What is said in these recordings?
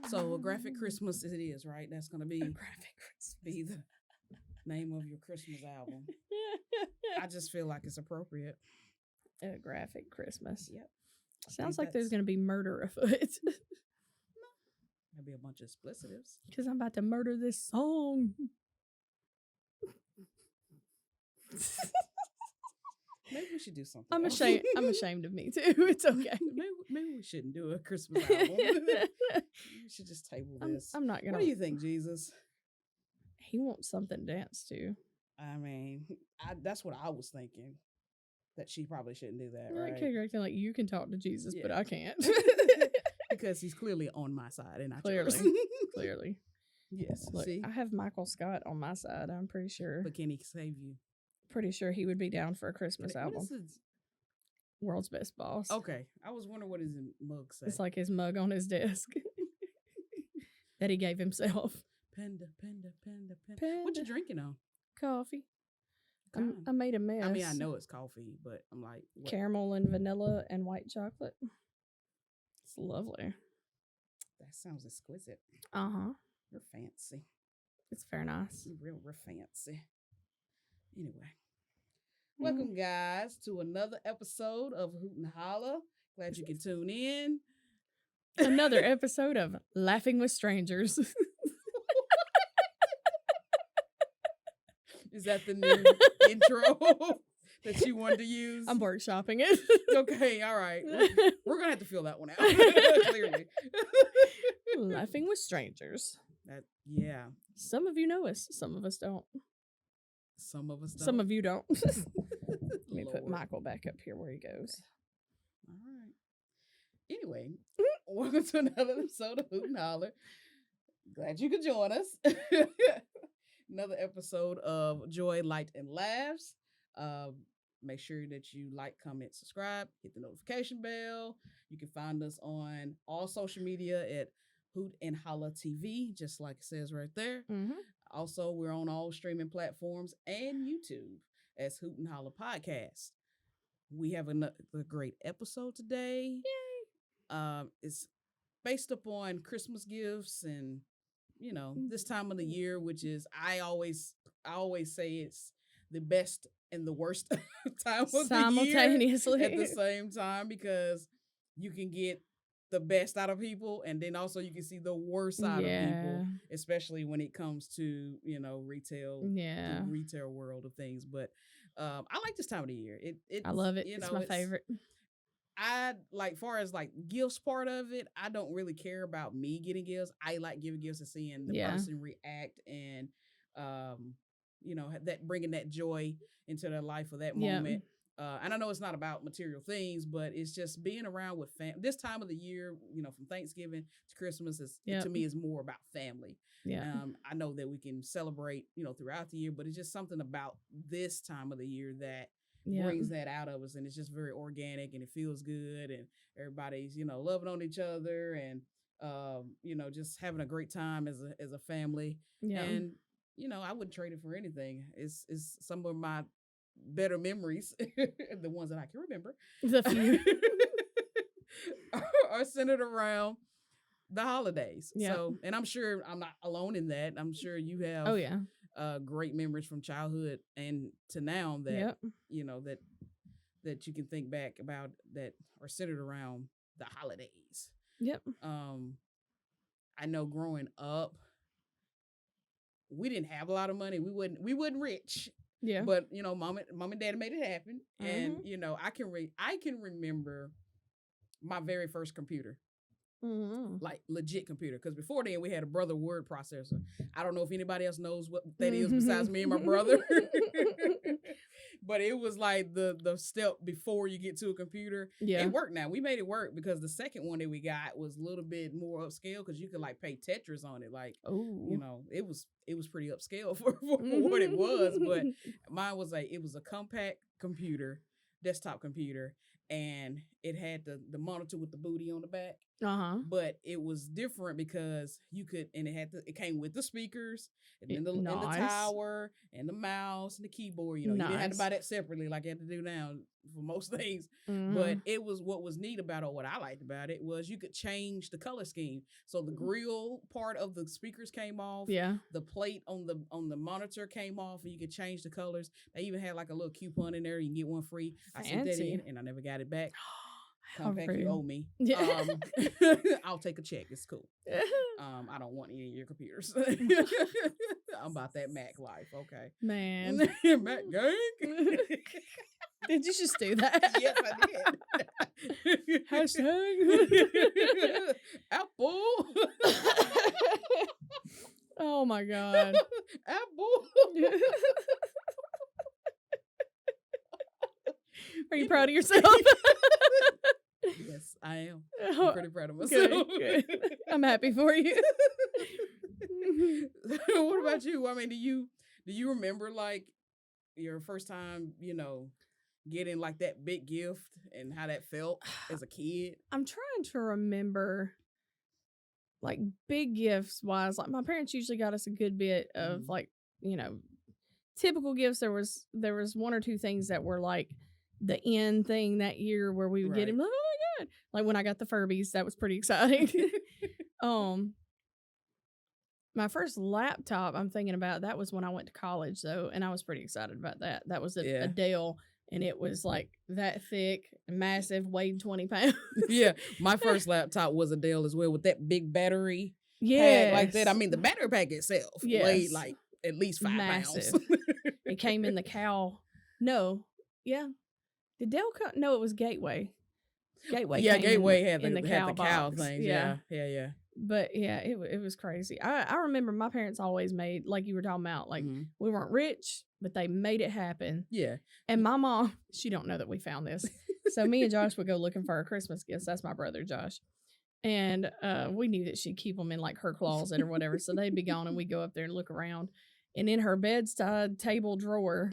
So a graphic Christmas it is, right? That's gonna be graphic Christmas. Be the name of your Christmas album. I just feel like it's appropriate. A graphic Christmas. Yep. Sounds like there's going to be murder afoot. There'll be a bunch of explicitives. Because I'm about to murder this song. Maybe we should do something. I'm else. ashamed. I'm ashamed of me too. It's okay. Maybe we shouldn't do a Christmas album. We should just table this. I'm not gonna. What do you think, Jesus? He wants something to dance to. I mean, that's what I was thinking. That she probably shouldn't do that, right? Okay, acting like you can talk to Jesus, but I can't. Because he's clearly on my side and not clearly, yours. clearly. Yes. Look, see? I have Michael Scott on my side. I'm pretty sure. But can he save you? Pretty sure he would be down for a Christmas album. What is his... World's Best Boss. Okay. I was wondering what his mug said. It's like his mug on his desk that he gave himself. Panda. Panda. What you drinking on? Coffee. I made a mess. I mean, I know it's coffee, but I'm like... What? Caramel and vanilla and white chocolate. It's lovely. That sounds exquisite. Uh-huh. You're fancy. It's very nice. You're real fancy. Anyway. Welcome, guys, to another episode of Hoot and Holla. Glad you can tune in. Another episode of Laughing with Strangers. Is that the new intro that you wanted to use? I'm workshopping it. Okay, all right. We're going to have to fill that one out, clearly. Laughing with Strangers. Yeah. Some of you know us. Some of us don't. Some of us don't. Some of you don't. Let me put Michael back up here where he goes. All right. Anyway, welcome to another episode of Hoot and Holler. Glad you could join us. Another episode of Joy, Light, and Laughs. Make sure that you like, comment, subscribe, hit the notification bell. You can find us on all social media at Hoot and Holla TV, just like it says right there. Mm-hmm. Also, we're on all streaming platforms and YouTube as Hoot and Holla Podcast. We have another great episode today. Yay! It's based upon Christmas gifts and, you know, this time of the year, which is I always say it's the best and the worst time of simultaneously the year at the same time, because you can get the best out of people, and then also you can see the worst side of people, especially when it comes to, you know, the retail world of things. But I like this time of the year. I love it. It's my favorite. I like, far as like gifts part of it, I don't really care about me getting gifts. I like giving gifts and seeing the person react and you know, that bringing that joy into their life for that moment. And I know it's not about material things, but it's just being around with this time of the year, you know, from Thanksgiving to Christmas to me is more about family. I know that we can celebrate, you know, throughout the year, but it's just something about this time of the year that brings that out of us, and it's just very organic and it feels good, and everybody's, you know, loving on each other and you know, just having a great time as a family. And you know, I wouldn't trade it for anything. It's some of my better memories, the ones that I can remember, the few are centered around the holidays. So, and I'm sure I'm not alone in that. I'm sure you have great memories from childhood and to now that you know that you can think back about that are centered around the holidays. I know growing up, we didn't have a lot of money. We wasn't rich. But you know, mom and dad made it happen. And you know, I can remember my very first computer. Like legit computer, because before then we had a brother word processor. I don't know if anybody else knows what that is besides me and my brother. But it was like the step before you get to a computer. It worked now. We made it work because the second one that we got was a little bit more upscale, because you could like play Tetris on it. Like, you know, it was pretty upscale for what it was. But mine was it was a compact computer, desktop computer, and it had the monitor with the booty on the back. But it was different because you could, and it came with the speakers and then and the tower and the mouse and the keyboard. You didn't have to buy that separately like you had to do now for most things. But it was, what was neat about it, or what I liked about it, was you could change the color scheme. So the grill part of the speakers came off. Yeah. The plate on the monitor came off, and you could change the colors. They even had like a little coupon in there. You can get one free. I sent that in, and I never got it back. Come back, you owe me. Yeah. I'll take a check. It's cool. I don't want any of your computers. I'm about that Mac life. Okay, man. Mac gang. Did you just do that? Yes, I did. Hashtag Apple. Oh my God. Apple. Are you proud of yourself? Yes, I am. I'm pretty proud of myself. Good. I'm happy for you. What about you? I mean, do you remember like your first time, getting like that big gift and how that felt as a kid? I'm trying to remember like big gifts wise. Like my parents usually got us a good bit of like, typical gifts. There was one or two things that were like the end thing that year where we would get him like, oh my God. Like when I got the Furbies, that was pretty exciting. My first laptop I'm thinking about, that was when I went to college though, and I was pretty excited about that. That was a Dell, and it was like that thick, massive, weighed 20 pounds. Yeah, my first laptop was a Dell as well, with that big battery pack like that. I mean, the battery pack itself weighed like at least 5 pounds. It came in the cow. No, yeah. Did Dell come? No, it was Gateway. Gateway had the cow box. things. Yeah. Yeah. But yeah, it was crazy. I remember my parents always made, like you were talking about, like we weren't rich, but they made it happen. Yeah. And my mom, she don't know that we found this. So me and Josh would go looking for our Christmas gifts. That's my brother, Josh. And we knew that she'd keep them in like her closet or whatever. So they'd be gone, and we'd go up there and look around. And in her bedside table drawer,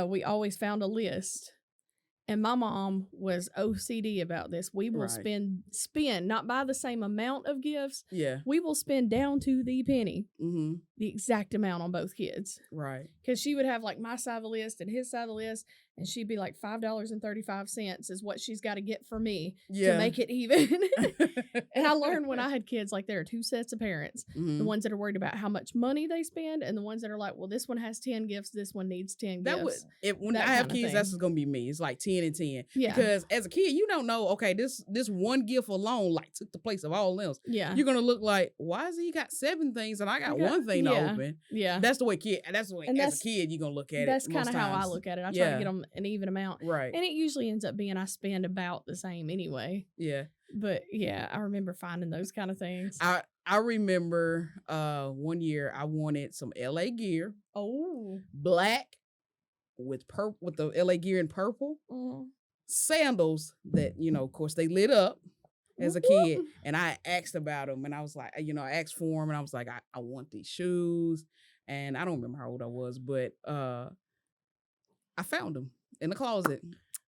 we always found a list. And my mom was OCD about this. We will spend, not buy the same amount of gifts. Yeah. We will spend down to the penny, the exact amount on both kids. Right. Because she would have like my side of the list and his side of the list, and she'd be like $5.35 is what she's got to get for me to make it even. And I learned when I had kids, like there are two sets of parents. The ones that are worried about how much money they spend, and the ones that are like, well, this one has 10 gifts, this one needs 10 gifts. When I have kids, that's going to be me. It's like 10 and 10. Yeah. Because as a kid, you don't know, okay, this one gift alone like took the place of all else. Yeah. You're going to look like, why has he got 7 things and I got one thing to open? Yeah. That's the way as a kid, you're going to look at it. That's kind of how I look at it. I try to get them an even amount. Right. And it usually ends up being I spend about the same anyway. Yeah. But yeah, I remember finding those kind of things. I remember one year I wanted some LA gear. Oh. Black with the LA gear in purple. Sandals that, of course they lit up as a kid. And I asked about them, and I was like, I asked for them, and I was like, I want these shoes. And I don't remember how old I was, but I found them in the closet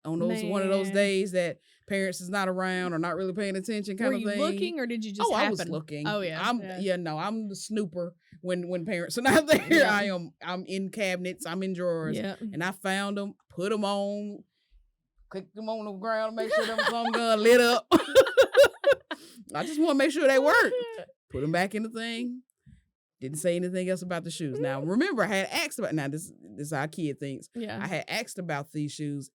on one of those days that parents is not around or not really paying attention kind of thing. Were you looking, or did you just happen? I was looking. Oh yeah. I'm the snooper when parents are not there. Yeah. I'm in cabinets, I'm in drawers, and I found them, put them on, clicked them on the ground, make sure them some gun lit up. I just want to make sure they work. Put them back in the thing. Didn't say anything else about the shoes. Now, remember, I had asked about, now this is how a kid thinks. Yeah. I had asked about these shoes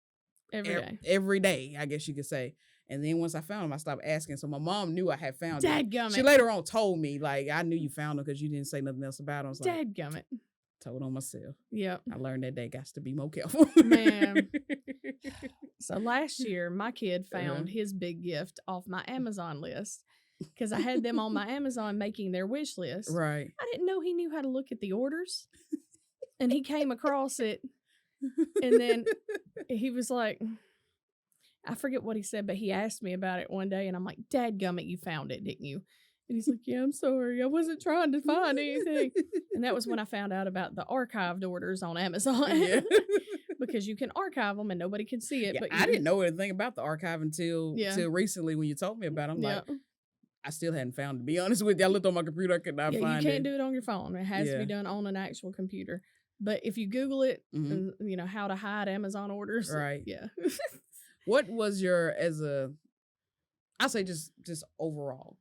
every day, I guess you could say. And then once I found them, I stopped asking. So my mom knew I had found them. Dadgummit. She later on told me, like, I knew you found them because you didn't say nothing else about them. So Dadgummit. Told on myself. Yep. I learned that day, got to be more careful. Man. So last year, my kid found his big gift off my Amazon list. Because I had them on my Amazon making their wish list. Right. I didn't know he knew how to look at the orders. And he came across it. And then he was like, I forget what he said, but he asked me about it one day. And I'm like, Dadgummit, you found it, didn't you? And he's like, yeah, I'm sorry. I wasn't trying to find anything. And that was when I found out about the archived orders on Amazon. Yeah. because you can archive them and nobody can see it. Yeah, But I didn't know anything about the archive until recently when you told me about it. I'm like, yeah. I still hadn't found it, to be honest with you. I looked on my computer, I could not Yeah, find you it. can't do it on your phone. It has to be done on an actual computer. But if you Google it, and, you know, how to hide Amazon orders. Right. Yeah. What was your, I'll say just overall,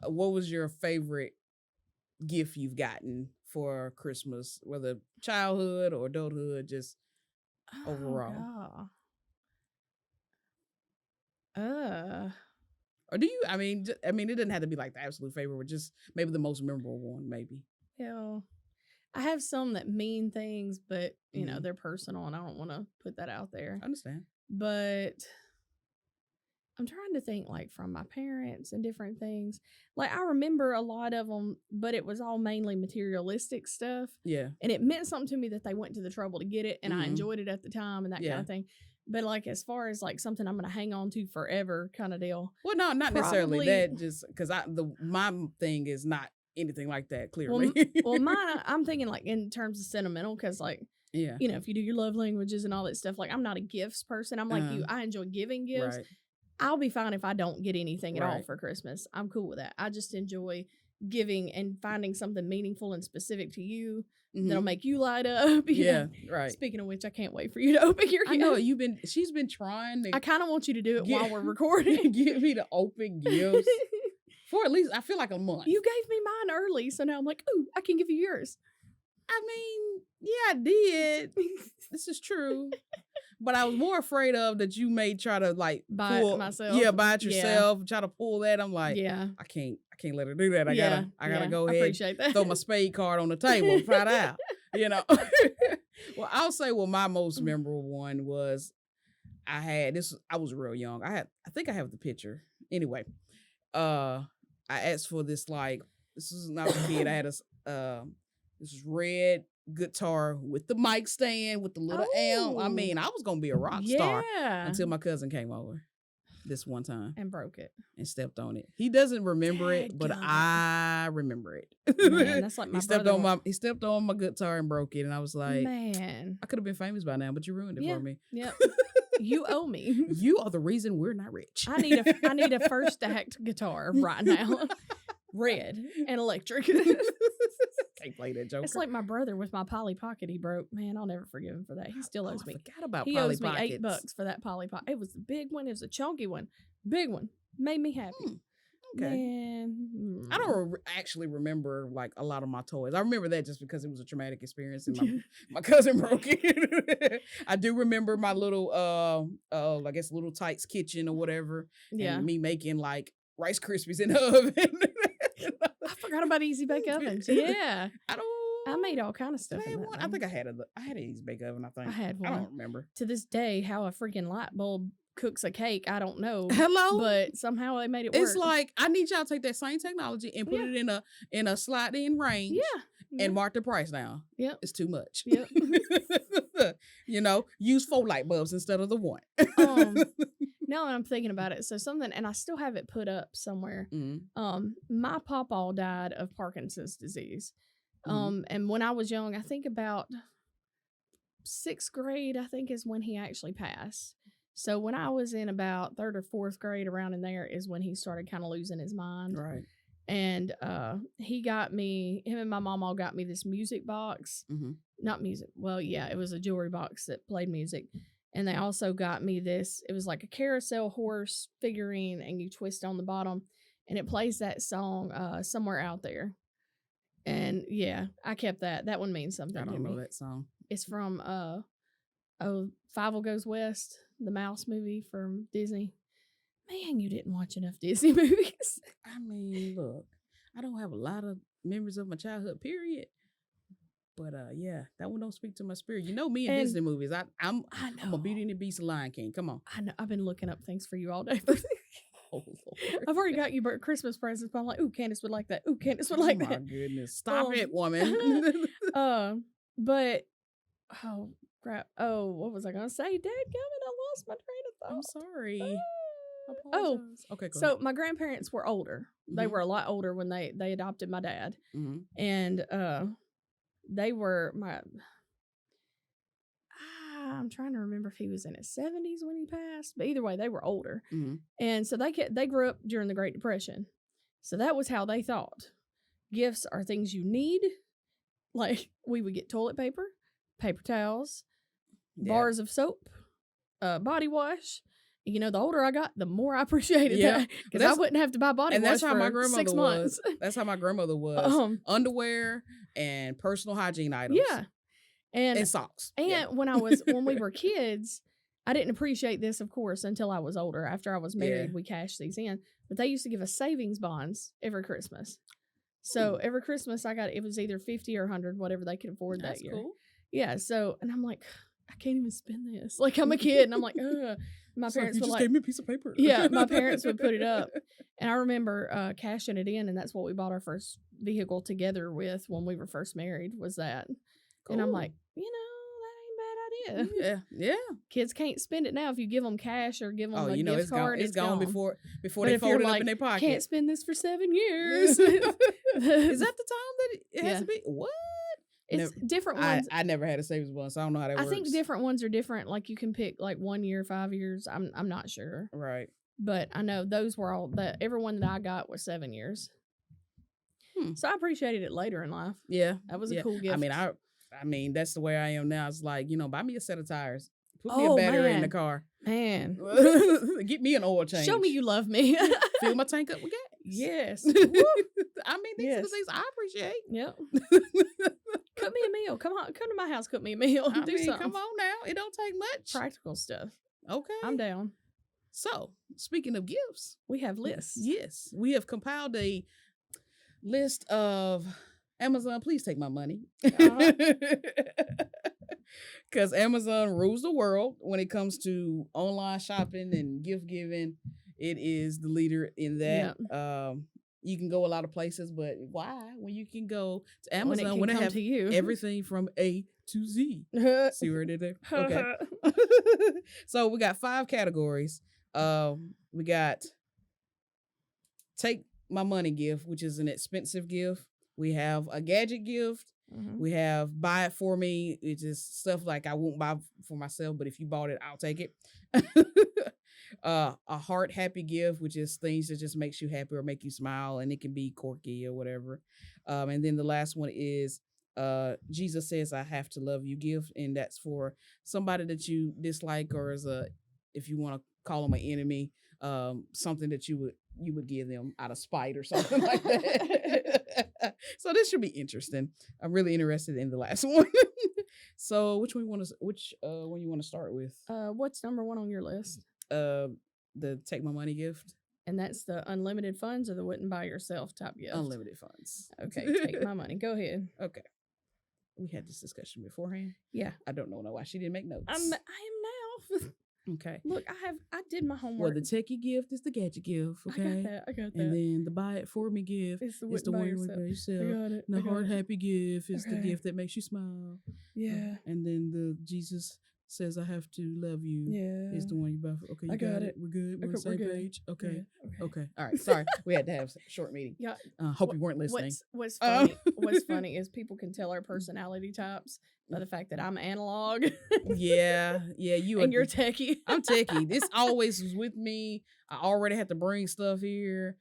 what was your favorite gift you've gotten for Christmas, whether childhood or adulthood, just overall? Or do you, I mean, it doesn't have to be like the absolute favorite, but just maybe the most memorable one, maybe. Yeah. I have some that mean things, but, you know, they're personal and I don't want to put that out there. I understand. But I'm trying to think, like, from my parents and different things. Like, I remember a lot of them, but it was all mainly materialistic stuff. Yeah. And it meant something to me that they went to the trouble to get it, and I enjoyed it at the time and that kind of thing. But, like, as far as, like, something I'm going to hang on to forever kind of deal. Well, no, not necessarily that, just because my thing is not anything like that, clearly. Well, mine, I'm thinking, like, in terms of sentimental, because, like, you know, if you do your love languages and all that stuff, like, I'm not a gifts person. I'm like you. I enjoy giving gifts. Right. I'll be fine if I don't get anything at all for Christmas. I'm cool with that. I just enjoy giving and finding something meaningful and specific to you that'll make you light up. You know? Right. Speaking of which, I can't wait for you to open your gift. I know she's been trying to. I kind of want you to do it while we're recording. Get me to open gifts for at least, I feel like a month. You gave me mine early, so now I'm like, ooh, I can give you yours. I mean, yeah, I did. This is true. But I was more afraid of that you may try to like buy it myself. Yeah, buy it yourself. Try to pull that. I'm like, I can't let her do that. I gotta go ahead. Appreciate that. Throw my spade card on the table, try it out. You know. Well, I'll say my most memorable one was I was real young. I think I have the picture. Anyway, I asked for this, like, this was when I was a kid. I had this red guitar with the mic stand with the little amp. I mean, I was gonna be a rock star until my cousin came over this one time and broke it and stepped on it. He doesn't remember it, but I remember it. Man, that's like my he stepped on my guitar and broke it, and I was like, man, I could have been famous by now, but you ruined it for me. Yep. You owe me. You are the reason we're not rich. I need a first act guitar right now. Red and electric. Can't play that joke. It's like my brother with my Polly Pocket he broke. Man, I'll never forgive him for that. He still owes me. I forgot about Polly Pockets. He owes me $8 for that Polly Pocket. It was the big one. It was a chunky one. Big one. Made me happy. Okay. Man. I don't actually remember like a lot of my toys. I remember that just because it was a traumatic experience and my cousin broke it. I do remember my little I guess Little Tykes kitchen or whatever. And me making like Rice Krispies in the oven. I forgot about Easy Bake Ovens. Yeah. I made all kind of stuff. I think I had an Easy Bake Oven, I think. I had one. I don't remember. To this day, how a freaking light bulb cooks a cake, I don't know. Hello? But somehow they made it work. It's like, I need y'all to take that same technology and put it in a slide-in range. Yeah. And mark the price down. Yep. It's too much. Yep. You know, use 4 light bulbs instead of the 1. Now that I'm thinking about it, so something, and I still have it put up somewhere. My pawpaw died of Parkinson's disease. And when I was young, I think about 6th grade, I think is when he actually passed. So when I was in about 3rd or 4th grade, around in there is when he started kind of losing his mind. Right. And him and my mom all got me this music box. Not music. Well, yeah, it was a jewelry box that played music. And they also got me this, it was like a carousel horse figurine, and you twist on the bottom, and it plays that song, Somewhere Out There. And yeah, I kept that. That one means something to me. I don't know that song. It's from Fievel Goes West, the mouse movie from Disney. Man, you didn't watch enough Disney movies. I mean, look, I don't have a lot of memories of my childhood, period. But yeah, that one don't speak to my spirit. You know me and Disney movies. I'm a Beauty and the Beast and Lion King. Come on. I know. I've been looking up things for you all day. Oh, Lord. I've already got you Christmas presents, but I'm like, ooh, Candace would like that. Ooh, Candace would like that. Oh my goodness. Stop it, woman. But oh crap. Oh, what was I gonna say? Dadgummit, I lost my train of thought. I'm sorry. Oh, okay. Go ahead. My grandparents were older. They were a lot older when they adopted my dad, and they were I'm trying to remember if he was in his 70s when he passed, but either way, they were older. Mm-hmm. And so they grew up during the Great Depression. So that was how they thought. Gifts are things you need. Like, we would get toilet paper, paper towels, bars of soap, body wash. You know, the older I got, the more I appreciated that. Because I wouldn't have to buy body wash that's how for my grandmother 6 months. was. That's how my grandmother was. Underwear and personal hygiene items. Yeah. And socks. And when we were kids, I didn't appreciate this, of course, until I was older. After I was married, we cashed these in. But they used to give us savings bonds every Christmas. So every Christmas it was either 50 or 100, whatever they could afford that year. Cool. Yeah. So, and I'm like, I can't even spend this. Like, I'm a kid, and I'm like, ugh. My parents would gave me a piece of paper. Yeah, my parents would put it up. And I remember cashing it in, and that's what we bought our first vehicle together with when we were first married, was that. Cool. And I'm like, that ain't a bad idea. Yeah. Kids can't spend it now if you give them cash or give them a gift card. It's gone before they fold it up in their pocket. Can't spend this for 7 years. Is that the time that it has to be? What? It's different ones. I never had a savings bond, so I don't know how that works. I think different ones are different. Like, you can pick like 1 year, 5 years. I'm not sure. Right. But I know those were all everyone that I got was 7 years. So I appreciated it later in life. Yeah. That was a cool gift. I mean, that's the way I am now. It's like, buy me a set of tires. Put me a battery in the car. Man. Get me an oil change. Show me you love me. Fill my tank up with gas. Yes. I mean, these are the things I appreciate. Yep. Cook me a meal. Come on. Come to my house. Cook me a meal. Do something. Come on now. It don't take much. Practical stuff. Okay. I'm down. So, speaking of gifts. We have lists. Yes. We have compiled a list of Amazon, please take my money. Because Amazon rules the world when it comes to online shopping and gift giving. It is the leader in that. Yeah. You can go a lot of places, but why? When you can go to Amazon, when it have everything from A to Z. See where it is there? Okay. So we got 5 categories. We got take my money gift, which is an expensive gift. We have a gadget gift. Mm-hmm. We have buy it for me. It's just stuff like I won't buy for myself, but if you bought it, I'll take it. A heart happy gift, which is things that just makes you happy or make you smile, and it can be quirky or whatever. And then the last one is Jesus says I have to love you gift, and that's for somebody that you dislike, or if you want to call them an enemy, something that you would give them out of spite or something like that. So this should be interesting. I'm really interested in the last one. So which one you want to start with? What's number 1 on your list? The take my money gift. And that's the unlimited funds or the wouldn't buy yourself type gift? Unlimited funds. Okay, take my money. Go ahead. Okay. We had this discussion beforehand. Yeah. I don't know why she didn't make notes. I am now. Okay. Look, I did my homework. Well, the techie gift is the gadget gift. Okay. I got that. And then the buy it for me gift is the one you buy yourself. I got it. And the heart happy gift is the gift that makes you smile. Yeah. And then the Jesus says I have to love you. Yeah. Is the one you buy for. Okay, you got it. We're good. We're on the same page. Okay. Yeah. Okay. All right. Sorry. We had to have a short meeting. Yeah. Hope you weren't listening. What's funny? What's funny is people can tell our personality types by the fact that I'm analog. Yeah. And you're techie. I'm techie. This always was with me. I already had to bring stuff here.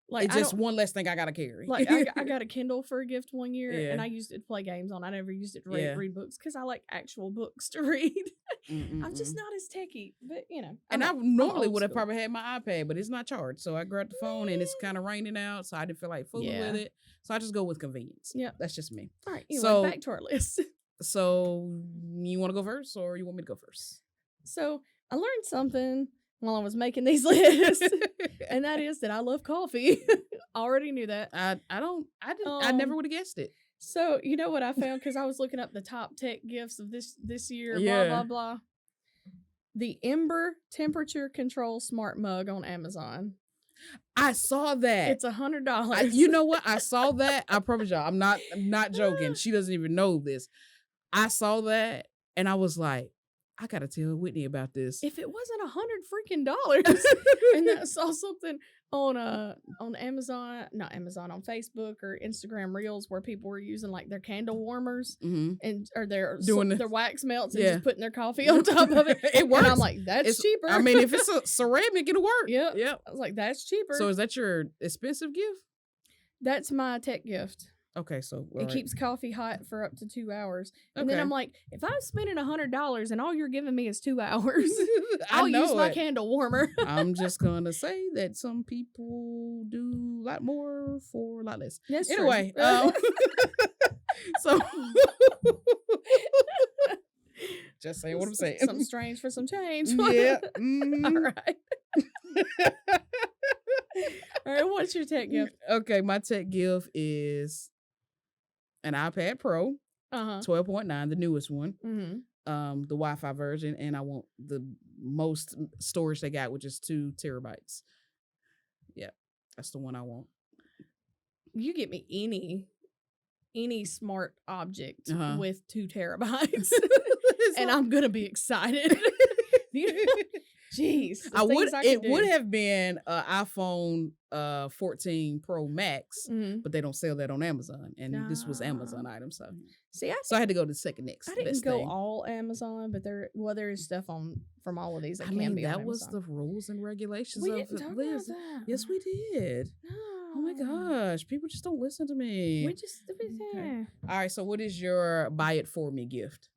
Like, it's just one less thing I gotta carry. Like, I got a Kindle for a gift one year, and I used it to play games on. I never used it to read books because I like actual books to read. I'm just not as techie, but And I normally would have probably had my iPad, but it's not charged. So I grabbed the phone, and it's kind of raining out, so I didn't feel like fooling with it. So I just go with convenience. Yeah, that's just me. All right, so back to our list. So you want to go first, or you want me to go first? So I learned something while I was making these lists, and that is that I love coffee. I already knew that. I never would have guessed it. So you know what I found, because I was looking up the top tech gifts of this year, blah blah blah. The Ember temperature control smart mug on Amazon. I saw that. It's $100. You know what? I saw that. I promise y'all, I'm not joking. She doesn't even know this. I saw that, and I was like, I gotta tell Whitney about this. If it wasn't $100 freaking, and I saw something on Amazon, not Amazon, on Facebook or Instagram Reels where people were using like their candle warmers and or their wax melts and just putting their coffee on top of it. It works. And I'm like, that's cheaper. I mean, if it's a ceramic, it'll work. Yep. I was like, that's cheaper. So is that your expensive gift? That's my tech gift. Okay, so it keeps coffee hot for up to 2 hours. And then I'm like, if I'm spending $100 and all you're giving me is 2 hours, I'll use my candle warmer. I'm just gonna say that some people do a lot more for a lot less. That's anyway, so just saying what I'm saying. Something strange for some change. Yeah. All right. All right, what's your tech gift? Okay, my tech gift is an iPad Pro, 12.9, the newest one, the Wi-Fi version, and I want the most storage they got, which is 2 terabytes. Yeah, that's the one I want. You get me any smart object with 2 terabytes, and I'm gonna be excited. Jeez, it would have been an iPhone 14 Pro Max, but they don't sell that on Amazon, and this was Amazon item. So I had to go to the second next. I didn't go all Amazon, but there is stuff from all of these that can be on Amazon. That was the rules and regulations we of didn't talk about that. Yes, we did. No. Oh my gosh, people just don't listen to me. Okay. All right, so what is your buy it for me gift?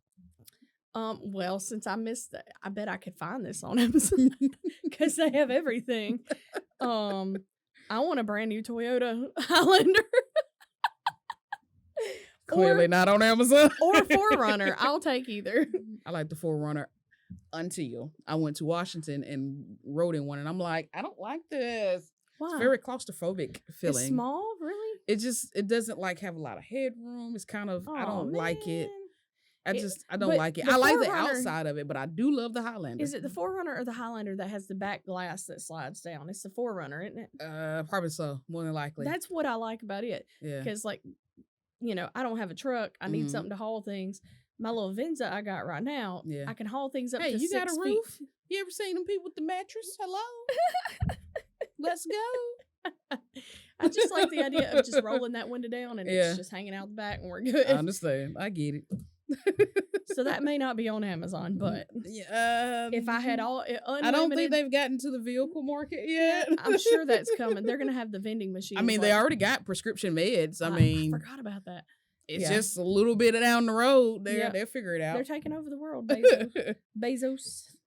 Well, since I missed that, I bet I could find this on Amazon because they have everything. I want a brand new Toyota Highlander. Clearly not on Amazon. Or a 4Runner. I'll take either. I like the 4Runner until I went to Washington and rode in one, and I'm like, I don't like this. Why? It's very claustrophobic feeling. It's small, really? It doesn't like have a lot of headroom. It's kind of I don't like it. I don't like it. I like the outside of it, but I do love the Highlander. Is it the 4Runner or the Highlander that has the back glass that slides down? It's the 4Runner, isn't it? Probably so, more than likely. That's what I like about it. Yeah. Because, like, I don't have a truck. I need something to haul things. My little Venza I got right now, I can haul things up to 6 feet. Hey, you got a roof? You ever seen them people with the mattress? Hello? Let's go. I just like the idea of just rolling that window down and it's just hanging out the back and we're good. I understand. I get it. So that may not be on Amazon, but if I had all unlimited, I don't think they've gotten to the vehicle market yet. I'm sure that's coming. They're going to have the vending machine. I mean, they already got prescription meds. I mean, I forgot about that. It's just a little bit down the road. They'll figure it out. They're taking over the world. Bezos.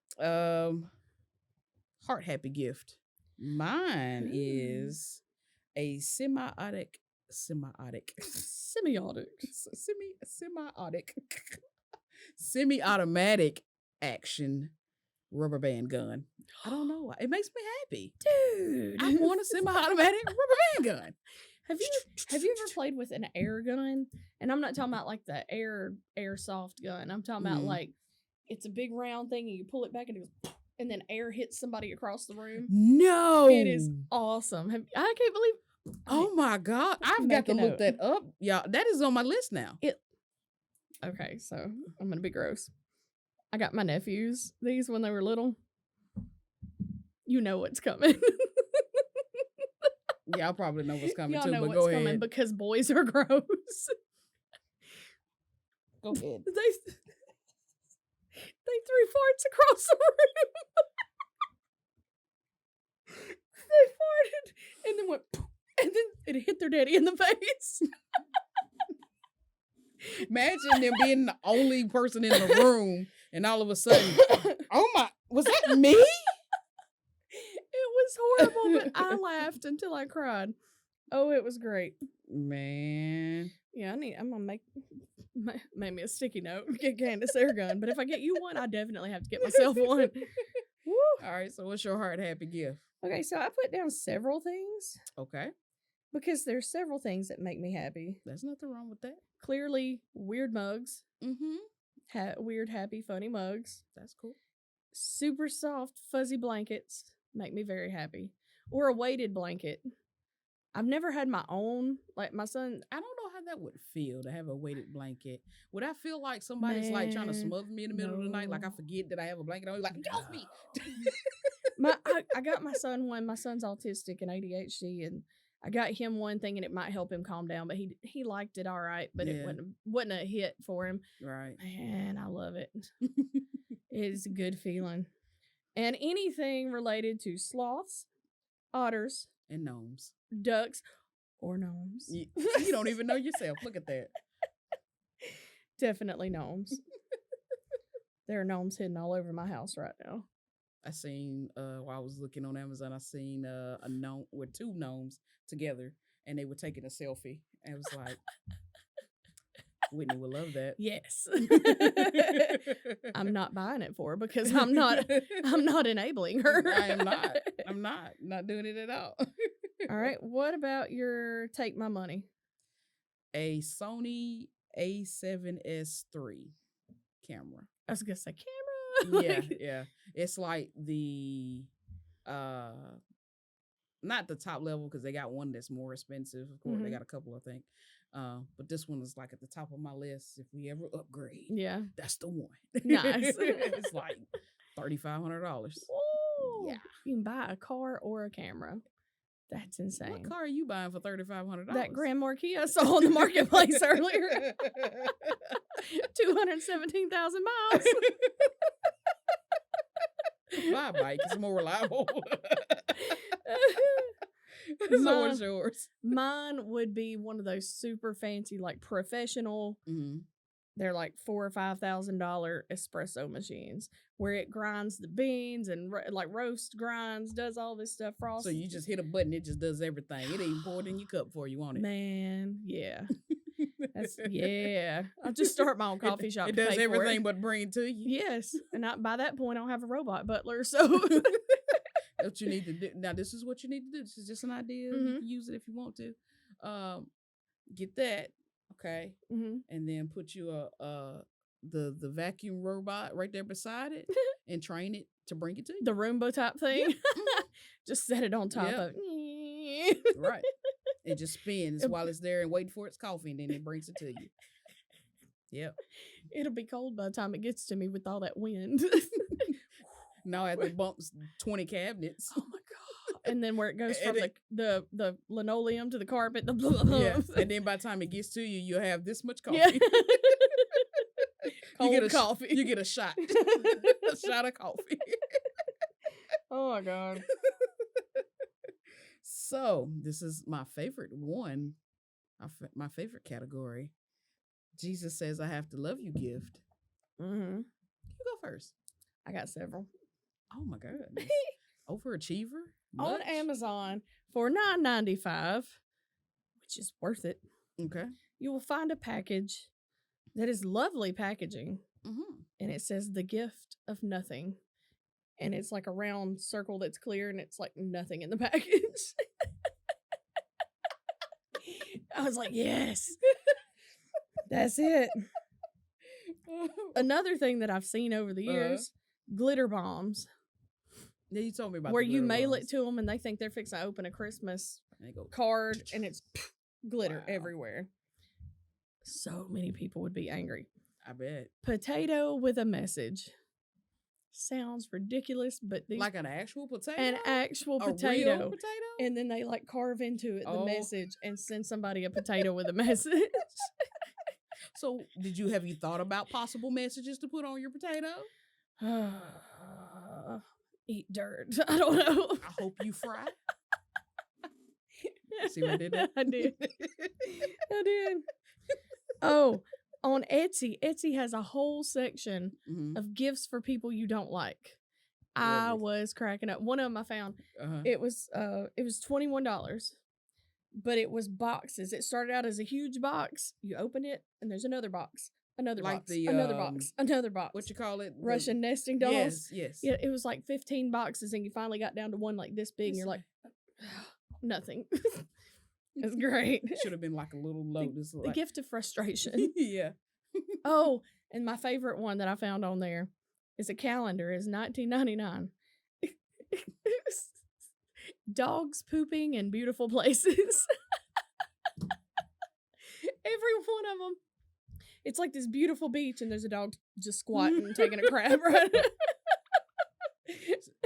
Heart happy gift. Mine is a semiotic semi-automatic action rubber band gun. I don't know why. It makes me happy. Dude, I want a semi-automatic rubber band gun. Have you ever played with an air gun? And I'm not talking about like the airsoft gun. I'm talking about like it's a big round thing and you pull it back and it goes and then air hits somebody across the room. No. It is awesome. I can't believe. Oh my God. I've got to look that up. Y'all, that is on my list now. Okay, so I'm going to be gross. I got my nephews these when they were little. You know what's coming. Y'all probably know what's coming Y'all too, know but what's go coming ahead. because boys are gross. Go ahead. They threw farts across the room. They farted and then went poof, and then it hit their daddy in the face. Imagine them being the only person in the room and all of a sudden, oh my, was that me? It was horrible, but I laughed until I cried. Oh, it was great. Man. Yeah, I'm gonna make me a sticky note. Get Candace air gun. But if I get you one, I definitely have to get myself one. Woo. All right, so what's your heart happy gift? Okay, so I put down several things. Okay. Because there's several things that make me happy. There's nothing wrong with that. Clearly, weird mugs. Mm-hmm. Weird, happy, funny mugs. That's cool. Super soft, fuzzy blankets make me very happy. Or a weighted blanket. I've never had my own. Like my son, I don't know how that would feel to have a weighted blanket. Would I feel like somebody's like trying to smother me in the middle of the night? Like I forget that I have a blanket on. Like, get off me. I got my son one. My son's autistic and ADHD, and I got him one thing, and it might help him calm down. But he liked it all right, but it wasn't a hit for him. Right. Man, I love it. It's a good feeling. And anything related to sloths, otters, and gnomes, ducks, or gnomes. You don't even know yourself. Look at that. Definitely gnomes. There are gnomes hidden all over my house right now. I seen while I was looking on Amazon, I seen a gnome with two gnomes together, and they were taking a selfie. And I was like, Whitney would love that. Yes. I'm not buying it for her because I'm not enabling her. I am not. I'm not doing it at all. All right. What about your take my money? A Sony A7S3 camera. I was gonna say camera. Yeah. It's like the not the top level because they got one that's more expensive. Of course, they got a couple, I think. But this one is like at the top of my list. If we ever upgrade, that's the one. Nice. It's like $3,500. Yeah, you can buy a car or a camera. That's insane. What car are you buying for $3,500? That Grand Marquis I saw on the marketplace earlier. 217,000 miles. My bike is more reliable. So what's yours? Mine would be one of those super fancy, like professional. They're like $4,000 or $5,000 espresso machines where it grinds the beans and like roast grinds, does all this stuff. Frost. So you just hit a button, it just does everything. It ain't poured in your cup for you, want it? Man, yeah. I'll just start my own coffee shop. It does everything but bring it to you. Yes. And by that point, I don't have a robot butler. So what you need to do. Now, this is what you need to do. This is just an idea. You can use it if you want to. Get that. Okay. And then put you the vacuum robot right there beside it and train it to bring it to you. The Roomba type thing. Yeah. Just set it on top of it. Right. It just spins while it's there and waiting for its coffee, and then it brings it to you. Yep. It'll be cold by the time it gets to me with all that wind. Now it bumps 20 cabinets. Oh my God. And then where it goes from the linoleum to the carpet. And then by the time it gets to you, you'll have this much coffee. Yeah. You get coffee. You get a shot. A shot of coffee. Oh my God. So this is my favorite one. My favorite category. Jesus says I have to love you gift. You go first. I got several. Oh my goodness. Overachiever? On Amazon for $9.95, which is worth it. Okay. You will find a package that is lovely packaging. And it says the gift of nothing. And it's like a round circle that's clear and it's like nothing in the package. I was like, yes. That's it. Another thing that I've seen over the years, glitter bombs. Yeah, you told me about where you mail it to them and they think they're fixing to open a Christmas card and it's glitter everywhere. So many people would be angry. I bet. Potato with a message. Sounds ridiculous, but like an actual potato? An actual potato. Real potato? And then they like carve into it the message and send somebody a potato with a message. So have you thought about possible messages to put on your potato? Eat dirt. I don't know. I hope you fry. See what I did there? I did. Oh, on Etsy. Etsy has a whole section of gifts for people you don't like. Really? I was cracking up. One of them I found. It was $21, but it was boxes. It started out as a huge box. You open it, and there's another box. Another box. Another box. What you call it? Russian nesting dolls. Yes. Yeah, it was like 15 boxes, and you finally got down to one like this big, and you're like, nothing. It's great. Should have been like a little load. The gift of frustration. Yeah. Oh, and my favorite one that I found on there is a calendar. It's $19.99. Dogs pooping in beautiful places. Every one of them. It's like this beautiful beach, and there's a dog just squatting, taking a crap. Right?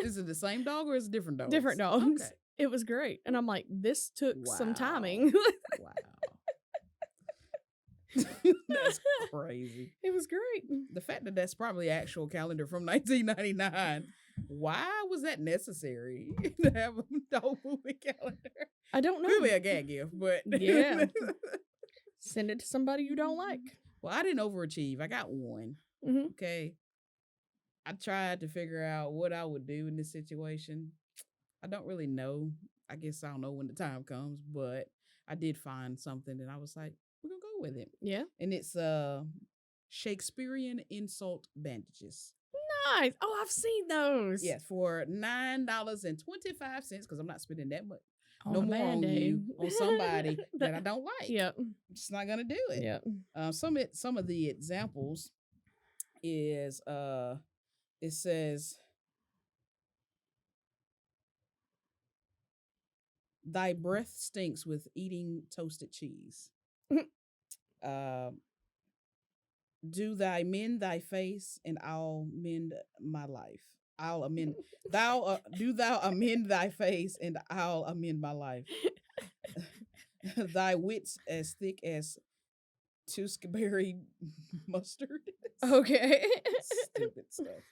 Is it the same dog or is it different dogs? Different dogs. Okay. It was great. And I'm like, this took some Wow. timing. Wow. That's crazy. It was great. The fact that that's probably actual calendar from 1999. Why was that necessary to have a dog movie calendar? I don't know. Could be a gag gift, but Yeah. Send it to somebody you don't like. Well, I didn't overachieve. I got one. Mm-hmm. Okay. I tried to figure out what I would do in this situation. I don't really know. I guess I'll know when the time comes, but I did find something and I was like, we're going to go with it. Yeah. And it's Shakespearean insult bandages. Nice. Oh, I've seen those. Yes, for $9.25, because I'm not spending that much. On No a more on Band-Aid. you, on somebody that I don't like. Yep. I'm just not going to do it. Yep. Some of the examples is, it says, thy breath stinks with eating toasted cheese. Do thy mend thy face, and I'll mend my life. I'll amend do thou amend thy face, and I'll amend my life. Thy wits as thick as Tuscarberry mustard. Okay. Stupid stuff.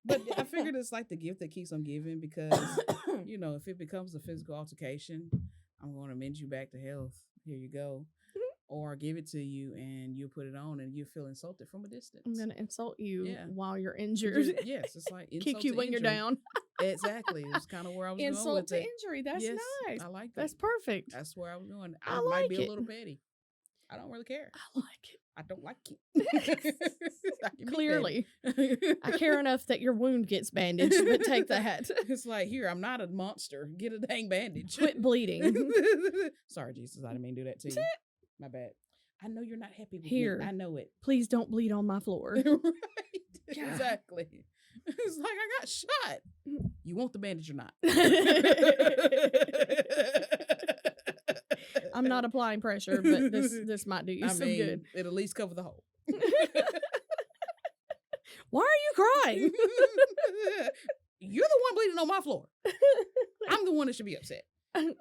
But I figured it's like the gift that keeps on giving because, you know, if it becomes a physical altercation, I'm going to mend you back to health. Here you go. Or give it to you and you put it on and you feel insulted from a distance. I'm going to insult you while you're injured. Yes, it's like insult kick you to when injury. you're down. Exactly. It was kind of where I was going Insult with to it. injury. That's nice. I like that. That's perfect. That's where I was going. I might like be it. a little petty. I don't really care. I like it. I don't like it. I can be Clearly. petty. I care enough that your wound gets bandaged, but take that. It's like, here, I'm not a monster. Get a dang bandage. Quit bleeding. Sorry, Jesus. I didn't mean to do that to you. My bad. I know you're not happy with Here. me. I know it. Please don't bleed on my floor. Right. God. Exactly. It's like I got shot. You want the bandage or not? I'm not applying pressure, but this might do you some good. It'll at least cover the hole. Why are you crying? You're the one bleeding on my floor. I'm the one that should be upset.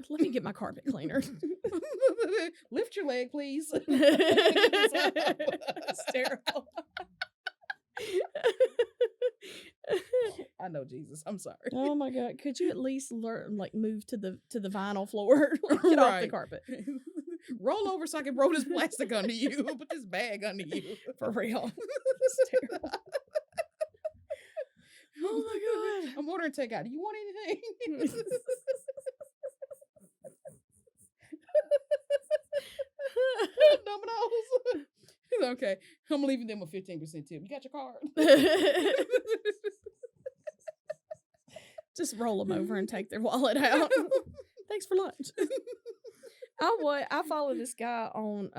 Let me get my carpet cleaner. Lift your leg, please. It's terrible. I know, Jesus. I'm sorry. Oh my God! Could you at least move to the vinyl floor? Get off the carpet. Roll over so I can roll this plastic under you. Put this bag under you. For real. It's terrible. Oh my God! I'm ordering takeout. Do you want anything? Dominoes. Okay, I'm leaving them a 15% tip. You got your card? Just roll them over and take their wallet out. Thanks for lunch. I follow this guy on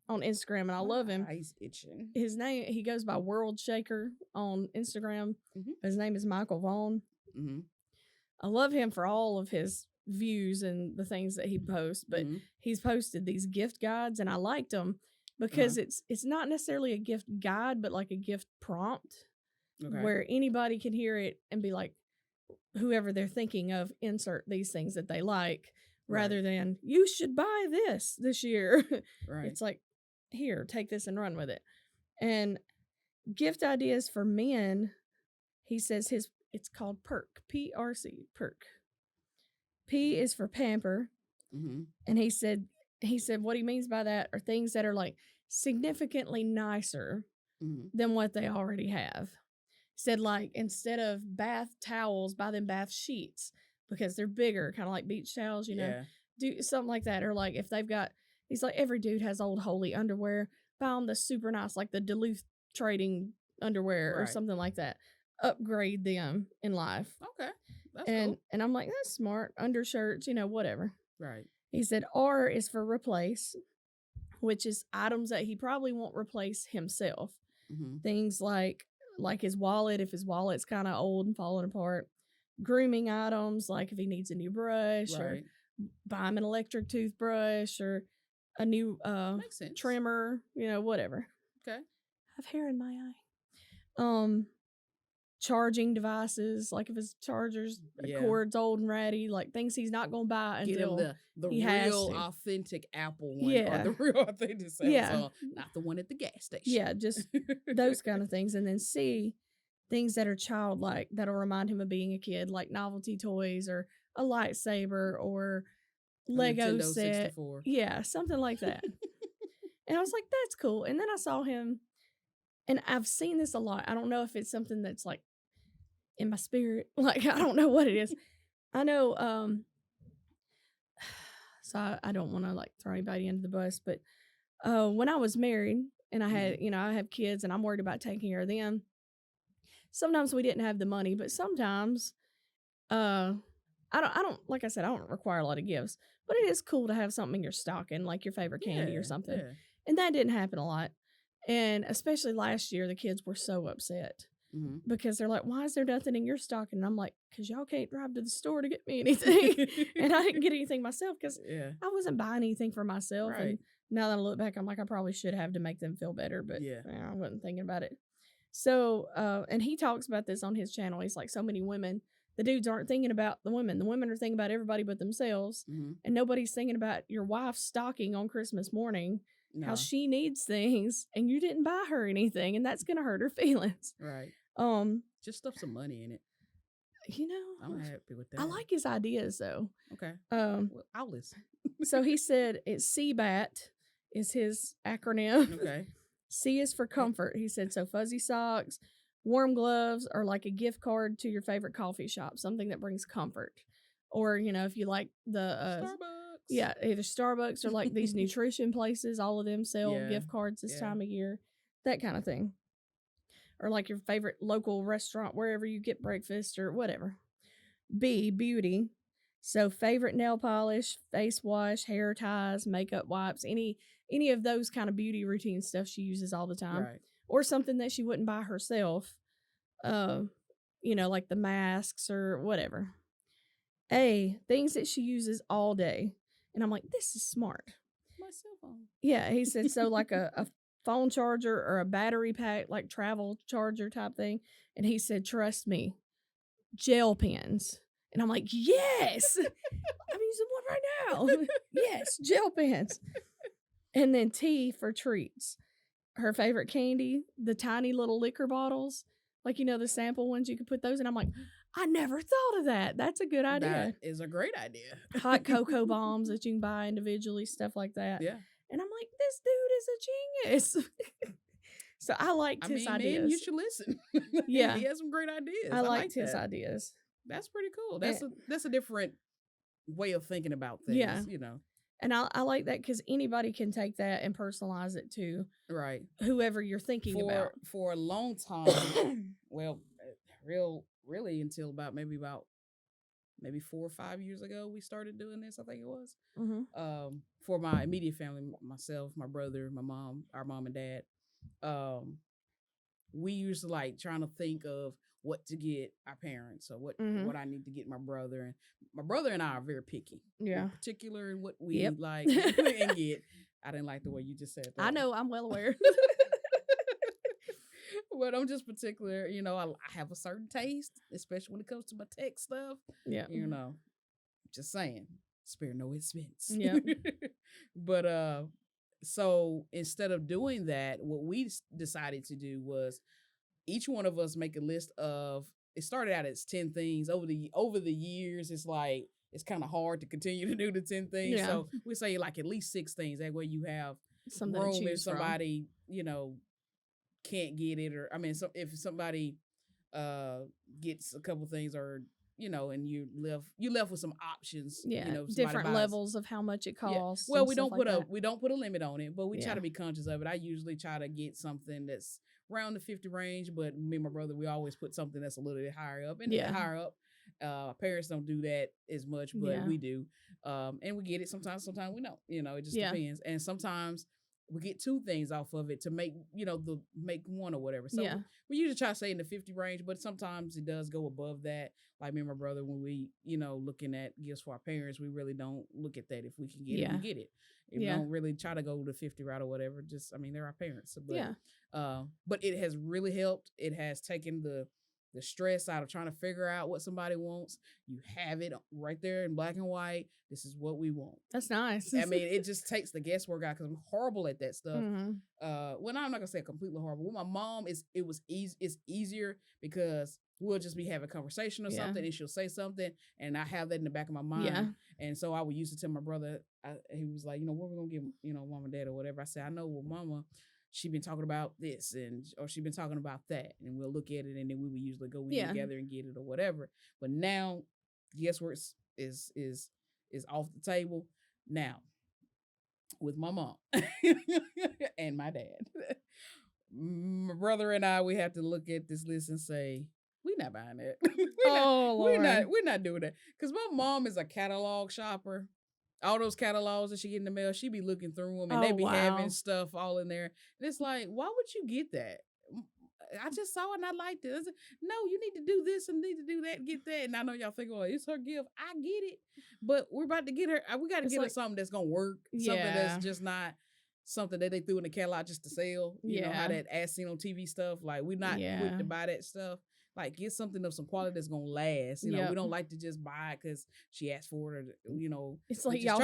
Instagram and I love him. Eyes itching. His name, he goes by World Shaker on Instagram. Mm-hmm. His name is Michael Vaughn. Mm-hmm. I love him for all of his views and the things that he posts, but he's posted these gift guides and I liked them because it's not necessarily a gift guide, but like a gift prompt where anybody can hear it and be like, whoever they're thinking of, insert these things that they like rather than you should buy this year. Right. It's like, here, take this and run with it. And gift ideas for men, he says it's called Perk, PRC, Perk. P is for pamper. Mm-hmm. And he said what he means by that are things that are like significantly nicer than what they already have. He said like instead of bath towels, buy them bath sheets because they're bigger, kind of like beach towels, you know. Do something like that. Or like if they've got, he's like every dude has old Holy underwear, buy them the super nice, like the Duluth trading underwear or something like that. Upgrade them in life. Okay. That's cool. And I'm like, that's smart. Undershirts, you know, whatever. Right. He said R is for replace, which is items that he probably won't replace himself. Mm-hmm. Things like his wallet, if his wallet's kind of old and falling apart. Grooming items, like if he needs a new brush or buy him an electric toothbrush or a new Makes sense. trimmer, whatever. Okay. I have hair in my eye. Charging devices, like if his charger's cord's old and ratty, like things he's not gonna buy until get him the he real has to. authentic Apple one, or the real authentic Samsung, not the one at the gas station. Yeah, just those kind of things. And then C, things that are childlike that'll remind him of being a kid, like novelty toys or a lightsaber or Lego set. 64. Yeah, something like that. And I was like, that's cool. And then I saw him, and I've seen this a lot. I don't know if it's something that's like in my spirit. Like, I don't know what it is. I know, so I don't want to like throw anybody under the bus, but when I was married and I had, I have kids and I'm worried about taking care of them. Sometimes we didn't have the money, but sometimes, I don't, like I said, I don't require a lot of gifts, but it is cool to have something in your stocking, like your favorite candy or something. Yeah. And that didn't happen a lot. And especially last year, the kids were so upset because they're like, why is there nothing in your stocking? And I'm like, because y'all can't drive to the store to get me anything. And I didn't get anything myself because I wasn't buying anything for myself. Right. And now that I look back, I'm like, I probably should have to make them feel better, but I wasn't thinking about it. So, and he talks about this on his channel. He's like, so many women, the dudes aren't thinking about the women. The women are thinking about everybody but themselves. And nobody's thinking about your wife's stocking on Christmas morning. No. How she needs things, and you didn't buy her anything, and that's gonna hurt her feelings. Right. Just stuff some money in it. I'm happy with that. I like his ideas though. Okay. Well, I'll listen. So he said it's CBAT is his acronym. Okay. C is for comfort. He said so fuzzy socks, warm gloves, or like a gift card to your favorite coffee shop, something that brings comfort. Or if you like the Starbucks. Yeah, either Starbucks or like these nutrition places. All of them sell gift cards this time of year. That kind of thing. Or like your favorite local restaurant, wherever you get breakfast or whatever. B, beauty. So favorite nail polish, face wash, hair ties, makeup wipes, any of those kind of beauty routine stuff she uses all the time. Right. Or something that she wouldn't buy herself. Like the masks or whatever. A, things that she uses all day. And I'm like, this is smart. My cell phone. Yeah, he said, so like a phone charger or a battery pack, like travel charger type thing. And he said, trust me, gel pens. And I'm like, yes, I'm using one right now. Yes, gel pens. And then T for treats. Her favorite candy, the tiny little liquor bottles. Like, the sample ones, you could put those in. I'm like, I never thought of that. That's a good idea. That is a great idea. Hot cocoa bombs that you can buy individually, stuff like that. Yeah. And I'm like, this dude is a genius. So I liked his ideas. Man, you should listen. Yeah. He has some great ideas. I liked his ideas. That's pretty cool. That's a different way of thinking about things, yeah. And I like that because anybody can take that and personalize it to whoever you're thinking about. For a long time, well, really until about maybe 4 or 5 years ago, we started doing this, I think it was. For my immediate family, myself, my brother, my mom, our mom and dad, we used to like trying to think of what to get our parents or what I need to get my brother. And my brother and I are very picky. Yeah. We're particular in what we like and get. I didn't like the way you just said that. I know, I'm well aware. But I'm just particular, I have a certain taste, especially when it comes to my tech stuff. Yeah. Just saying, spare no expense. Yeah. But so instead of doing that, what we decided to do was each one of us make a list of, it started out as 10 things. Over the years, it's like, it's kind of hard to continue to do the 10 things. Yeah. So we say like at least 6 things. That way you have something room if somebody, can't get it, or so if somebody gets a couple things, or and you left with some options. Yeah, different levels of how much it costs. Yeah. Well, we don't put a limit on it, but we try to be conscious of it. I usually try to get something that's around the 50 range, but me and my brother, we always put something that's a little bit higher up. And higher up, parents don't do that as much, but we do. And we get it sometimes we don't. It just depends. And sometimes we get 2 things off of it to make, make one or whatever. So we usually try to stay in the 50 range, but sometimes it does go above that. Like me and my brother, when we, looking at gifts for our parents, we really don't look at that. If we can get it, we get it. If we don't really try to go the 50 route or whatever, they're our parents. So, but it has really helped. It has taken the stress out of trying to figure out what somebody wants. You have it right there in black and white. This is what we want. That's nice. I mean, it just takes the guesswork out because I'm horrible at that stuff. Well, I'm not gonna say completely horrible. With my mom, it's easier because we'll just be having a conversation or something, and she'll say something, and I have that in the back of my mind. Yeah. And so I would use it to my brother. He was like, what we're gonna give, mom and dad or whatever. I said, I know, well, mama, she been talking about this or she been talking about that, and we'll look at it, and then we would usually go together and get it or whatever. But now guesswork is off the table now with my mom and my dad. My brother and I, we have to look at this list and say, we're not buying that. We're not doing that. Because my mom is a catalog shopper. All those catalogs that she get in the mail, she be looking through them, and they be having stuff all in there. And it's like, why would you get that? I just saw it and I liked it. I said, no, you need to do this and need to do that and get that. And I know y'all think, well, it's her gift. I get it. But we're about to get her, we got to get her something that's going to work. Something that's just not something that they threw in the catalog just to sell. You know how that as seen on TV stuff. Like, we're not quick to buy that stuff. Like, get something of some quality that's going to last. We don't like to just buy it because she asked for it or, It's like y'all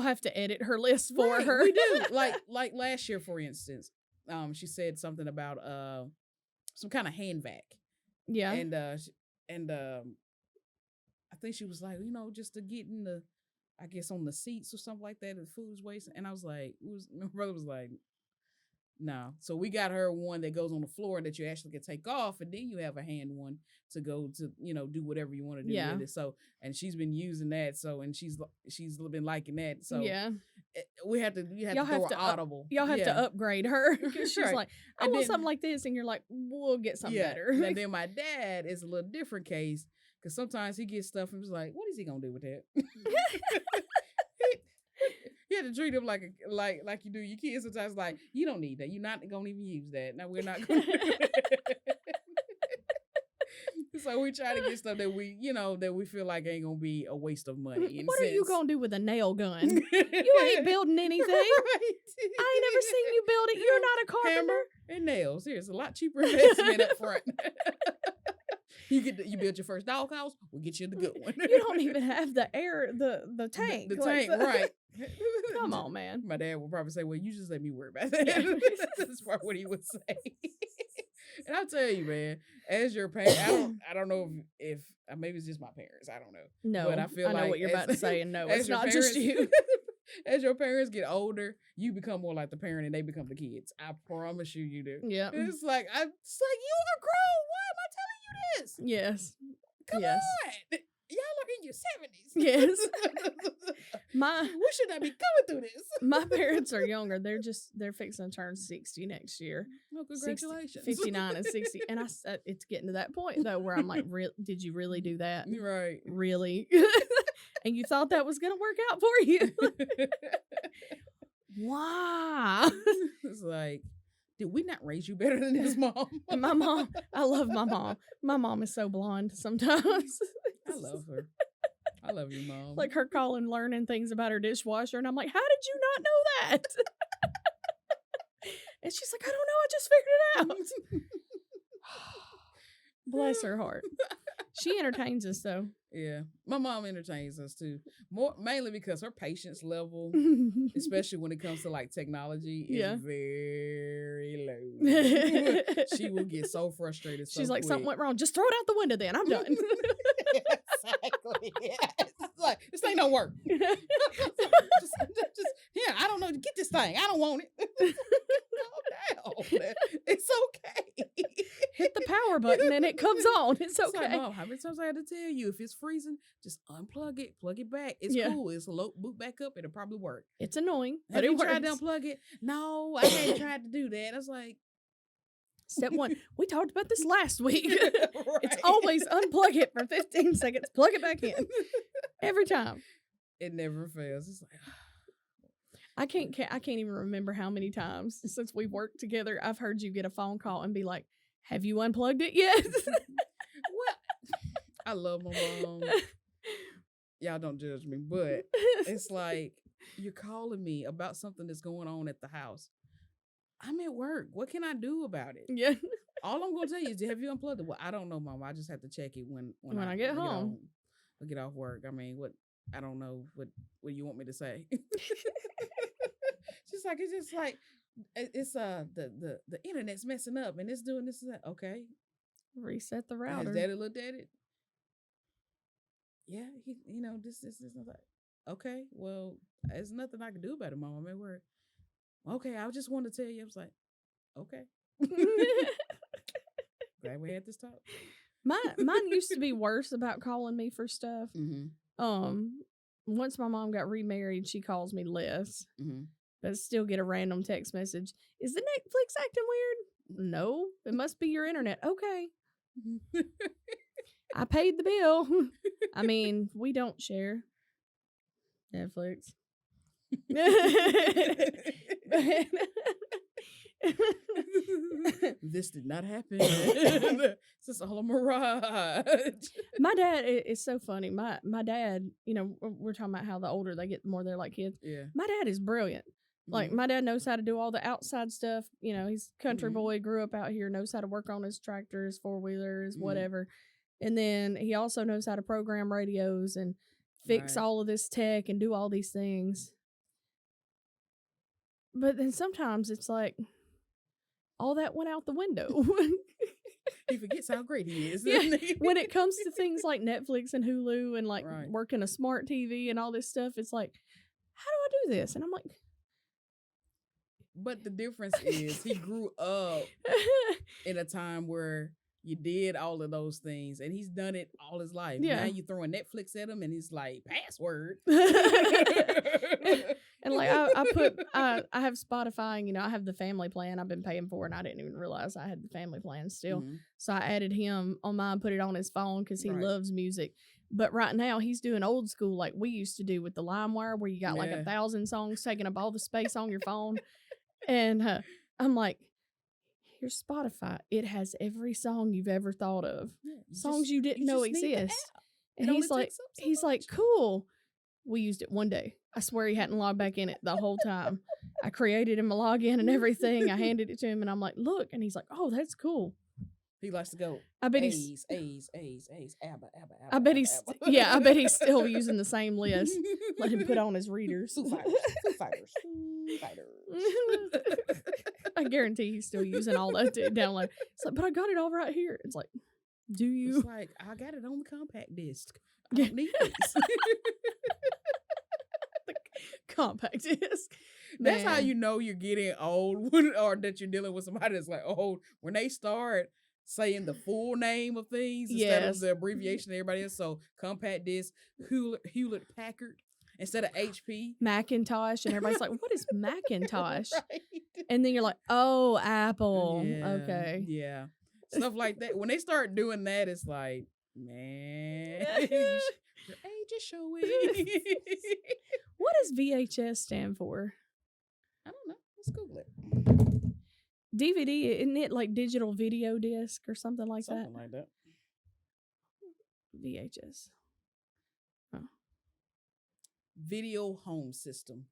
have to edit her list for her. We do. Like last year, for instance, she said something about some kind of hand vac. Yeah. And I think she was like, just to get in the, I guess on the seats or something like that, the food's waste. And I was like, my brother was like, no. So we got her one that goes on the floor that you actually can take off, and then you have a hand one to go to, do whatever you want to do with it. So, and she's been using that. So, and she's been liking that. So you have to throw her audible. Y'all have to upgrade her. She's like, I want something like this. And you're like, we'll get something better. And then my dad is a little different case, because sometimes he gets stuff and he's like, what is he going to do with that? You have to treat him like you do your kids sometimes. Like, you don't need that. You're not going to even use that. No, we're not going to do that. So we try to get stuff that we feel like ain't going to be a waste of money. What are you going to do with a nail gun? You ain't building anything. Right. I ain't never seen you build it. You're not a carpenter. Hammer and nails. Here's a lot cheaper investment up front. You build your first doghouse, we'll get you the good one. You don't even have the the tank. The tank, right. Come on, man. My dad will probably say, well, you just let me worry about that. That's probably what he would say. And I'll tell you, man, as your parent, I don't know if maybe it's just my parents. I don't know. No, but I know what you're about to say, and no, it's not just you. As your parents get older, you become more like the parent and they become the kids. I promise you do. Yeah. It's like you are grown. Why am I telling you this? Yes. Come on. Y'all are in your 70s. Yes. We should not be going through this. My parents are younger. They're fixing to turn 60 next year. Oh, congratulations. 59 and 60. And I said, it's getting to that point though where I'm like, did you really do that? Right. Really? And you thought that was going to work out for you? Why? It's like, did we not raise you better than this, Mom? My mom, I love my mom. My mom is so blonde sometimes. I love her. I love you, Mom. Like her calling, learning things about her dishwasher. And I'm like, how did you not know that? And she's like, I don't know. I just figured it out. Bless her heart. She entertains us, though. Yeah. My mom entertains us, too. Mainly because her patience level, especially when it comes to, like, technology, is very low. She will get so frustrated She's like, quick. Something went wrong. Just throw it out the window then. I'm done. Exactly. Yes. It's like, this thing don't work. I don't know. Get this thing. I don't want it. Calm down. It's okay. Hit the power button and it comes on. It's okay. Like, Mom, how many times I had to tell you, if it's freezing, just unplug it, plug it back. It's cool. It's boot back up. It'll probably work. It's annoying, but it works. Have you tried to unplug it? No, I hadn't tried to do that. I was like, Step 1, we talked about this last week. Right. It's always unplug it for 15 seconds, plug it back in. Every time. It never fails. It's like, I can't even remember how many times since we worked together I've heard you get a phone call and be like, "Have you unplugged it yet?" What? I love my mom. Y'all don't judge me, but it's like you're calling me about something that's going on at the house. I'm at work. What can I do about it? Yeah. All I'm gonna tell you is, have you unplugged it? Well, I don't know, Mom. I just have to check it when I get home. I get off work. I mean, what? I don't know what you want me to say. It's just like it's the internet's messing up and it's doing this and that. Okay, reset the router. Has Daddy looked at it? Yeah, this. Like, okay, well, there's nothing I can do about it, Mom. I'm at work. Okay, I just wanted to tell you. I was like, okay. Glad we had this talk. Mine used to be worse about calling me for stuff. Mm-hmm. Once my mom got remarried, she calls me less, but still get a random text message. Is the Netflix acting weird? No, it must be your internet. Okay. I paid the bill. I mean, we don't share Netflix. This did not happen. This is all a mirage. My dad is so funny. My dad, we're talking about how the older they get, the more they're like kids. Yeah. My dad is brilliant. Like, my dad knows how to do all the outside stuff. He's a country boy, grew up out here, knows how to work on his tractors, four-wheelers, whatever. And then he also knows how to program radios and fix all of this tech and do all these things. But then sometimes it's like, all that went out the window. He forgets how great he is. Yeah. When it comes to things like Netflix and Hulu and like working a smart TV and all this stuff, it's like, how do I do this? And I'm like, but the difference is he grew up in a time where you did all of those things and he's done it all his life. Yeah. Now you throwing Netflix at him and he's like, password. And like I have Spotify, I have the family plan I've been paying for and I didn't even realize I had the family plan still. So I added him on mine, put it on his phone because he loves music. But right now he's doing old school like we used to do with the LimeWire where you got like 1,000 songs taking up all the space on your phone. And I'm like, here's Spotify. It has every song you've ever thought of. Songs you didn't know exist. And he's like, cool. We used it one day. I swear he hadn't logged back in it the whole time. I created him a login and everything. I handed it to him and I'm like, look. And he's like, oh, that's cool. He likes to go. I bet A's, ABBA. I bet he's still using the same list. Let him put on his readers. Foo Fighters. I guarantee he's still using all that to download. It's like, but I got it all right here. It's like, do you? It's like, I got it on the compact disc. I don't need this. The compact disc. That's how you know you're getting old or that you're dealing with somebody that's like old. When they start saying the full name of things instead of the abbreviation everybody else. So compact disc, Hewlett Packard instead of HP. Macintosh. And everybody's like, what is Macintosh? And then you're like, oh, Apple. Yeah, okay. Yeah. Stuff like that. When they start doing that, it's like, man, your age is showing. What does VHS stand for? I don't know. Let's Google it. DVD, isn't it like digital video disc or something like that? Something like that. VHS. Oh. Video home system.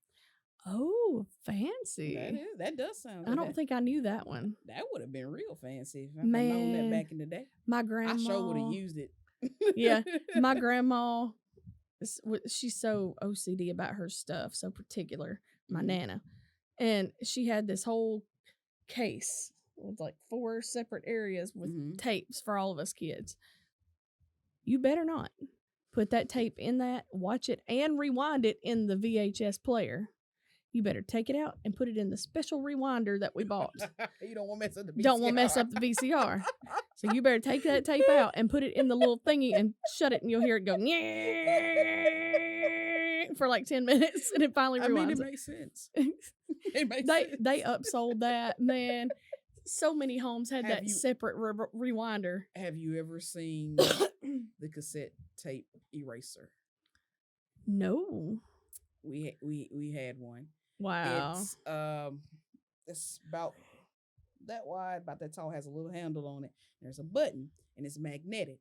Oh, fancy. That does sound. I don't think I knew that one. That would have been real fancy if I'd known that back in the day. My grandma. I sure would have used it. Yeah, my grandma, she's so OCD about her stuff, so particular, my Nana. And she had this whole case with like 4 separate areas with tapes for all of us kids. You better not put that tape in that, watch it, and rewind it in the VHS player. You better take it out and put it in the special rewinder that we bought. You don't want to mess up the VCR. Don't want to mess up the VCR. So you better take that tape out and put it in the little thingy and shut it, and you'll hear it go for like 10 minutes, and it finally rewinds. I mean, it makes sense. It makes sense. They upsold that, man. So many homes had that separate rewinder. Have you ever seen the cassette tape eraser? No. We had one. Wow. It's about that wide, about that tall, has a little handle on it. There's a button and it's magnetic.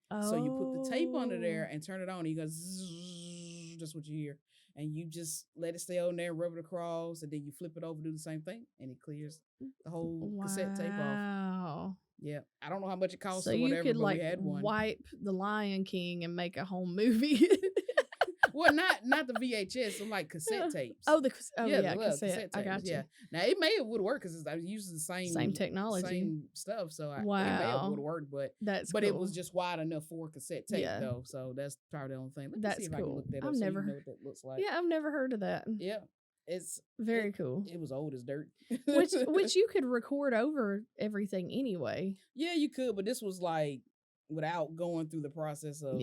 Oh. So you put the tape under there and turn it on and you go zzz, just what you hear. And you just let it stay on there, rub it across, and then you flip it over, do the same thing, and it clears the whole cassette tape off. Wow. Yeah. I don't know how much it costs So or whatever, you could but like we had one. wipe the Lion King and make a whole movie. Well, not the VHS, so like cassette tapes. Oh, the cassette. I got you. Yeah. Now it may have would work because I was using the same technology, same stuff. So it may have would work, but cool. It was just wide enough for cassette tape though. So that's probably the only thing. Let me see if I can look that up. I've never know what that looks like. Yeah, I've never heard of that. Yeah, it's very cool. It was old as dirt. which you could record over everything anyway. Yeah, you could, but this was like without going through the process of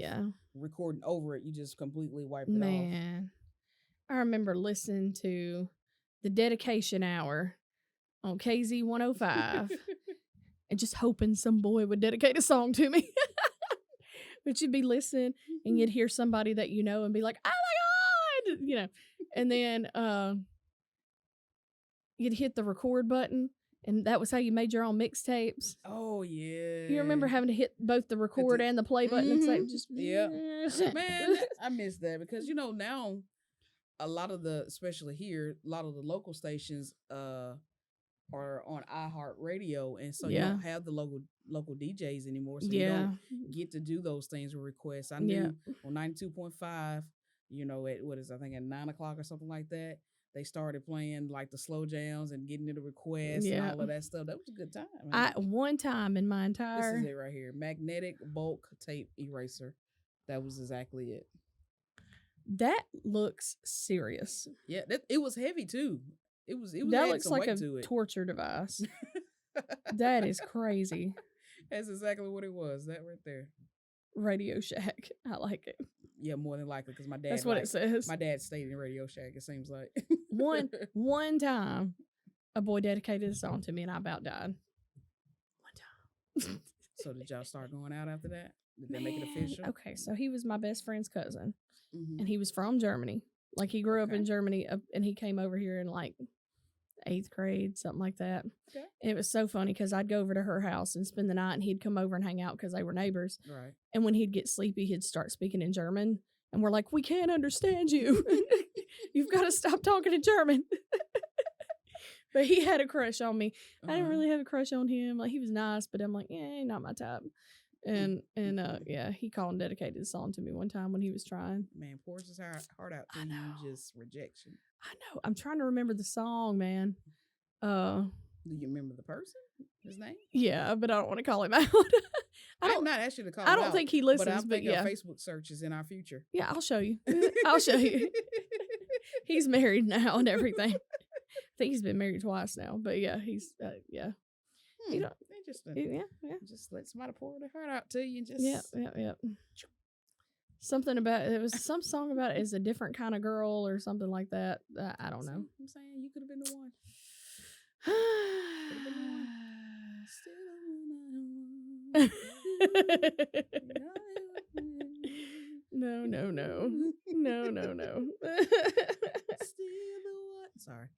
recording over it, you just completely wiped it off. Man, I remember listening to the dedication hour on KZ 105 and just hoping some boy would dedicate a song to me. But you'd be listening and you'd hear somebody that you know and be like, oh my God, and then you'd hit the record button. And that was how you made your own mixtapes. Oh, yeah. You remember having to hit both the record and the play button and say, just... Yeah. Man, I miss that because, now a lot of especially here, a lot of the local stations are on iHeart radio. And so you don't have the local DJs anymore. So you don't get to do those things with requests. I knew on 92.5, at I think at 9 o'clock or something like that. They started playing like the slow jams and getting into requests and all of that stuff. That was a good time. One time in my entire... This is it right here. Magnetic bulk tape eraser. That was exactly it. That looks serious. Yeah, it was heavy too. It was. That looks like a torture device. That is crazy. That's exactly what it was. That right there. Radio Shack. I like it. Yeah, more than likely because my dad. That's what it says. My dad stayed in Radio Shack. It seems like one time, a boy dedicated a song to me, and I about died. One time. So did y'all start going out after that? Did they make it official? Okay, so he was my best friend's cousin, and he was from Germany. Like he grew up in Germany, and he came over here in like 8th grade, something like that. Okay. And it was so funny because I'd go over to her house and spend the night, and he'd come over and hang out because they were neighbors. Right. And when he'd get sleepy, he'd start speaking in German, and we're like, "We can't understand you. You've got to stop talking in German." But he had a crush on me. I didn't really have a crush on him. Like he was nice, but I'm like, not my type. And he called and dedicated a song to me one time when he was trying. Man, pours his heart out to you, just rejection. I know. I'm trying to remember the song, man. Do you remember the person? His name? Yeah, but I don't want to call him out. I'm not asking you to call him out. I don't think he listens, but I'm thinking Facebook search is in our future. Yeah, I'll show you. I'll show you. He's married now and everything. I think he's been married twice now, but yeah, he's Interesting. Just let somebody pour their heart out to you and just yeah. Something about it was some song about it is a different kind of girl or something like that. I don't know. I'm saying you could have been the one. No. Sorry,